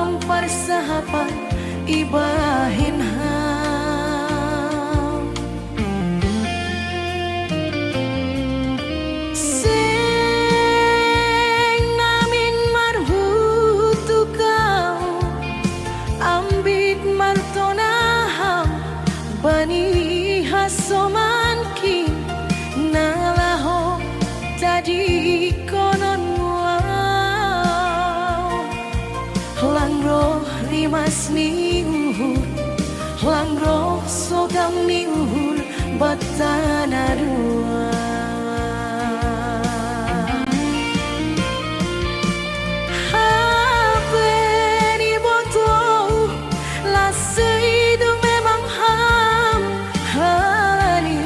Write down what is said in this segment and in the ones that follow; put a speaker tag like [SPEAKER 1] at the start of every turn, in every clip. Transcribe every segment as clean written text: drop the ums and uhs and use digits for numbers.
[SPEAKER 1] Ham persahabat ibahin ham Sing namin marhutu kau Ambit martona ham Bani hasoman ki Nalaho tadi konon Langro rimas ni uhur Langro sogam ni uhur Batana dua Hape ni boto La seidu memang ham Halani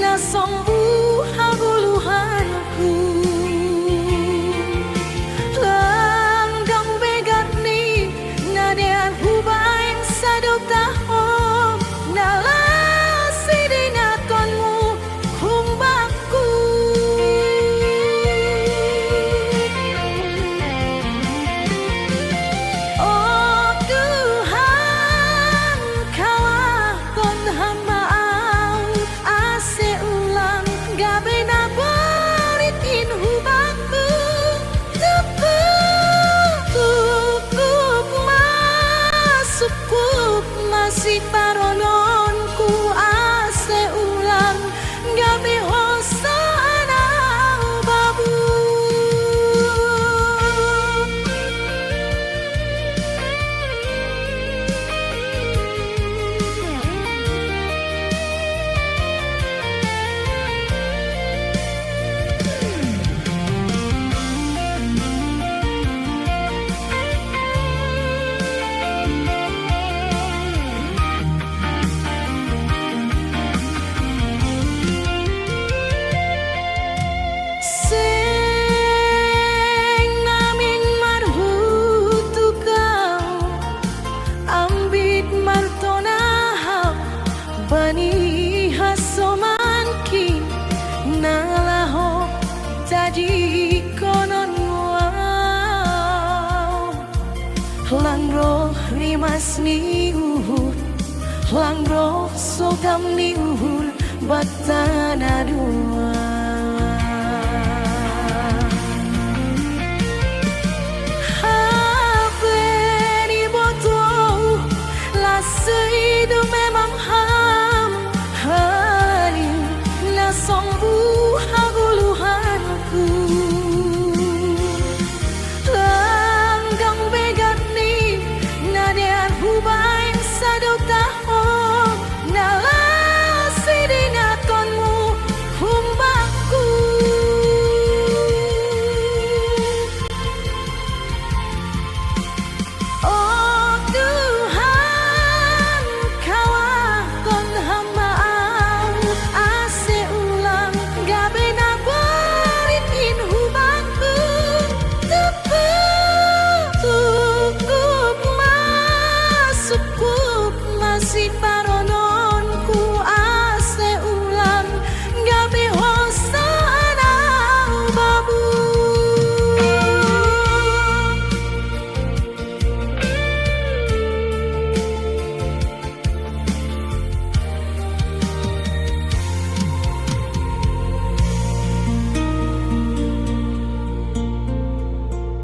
[SPEAKER 1] na sombu habuluhanku Masih parononku ase ulang gabi hosana babu Bani hasoman ki nalaho tadi konon wow Langro rimas ni uhur Langro sogam ni uhur Batana dua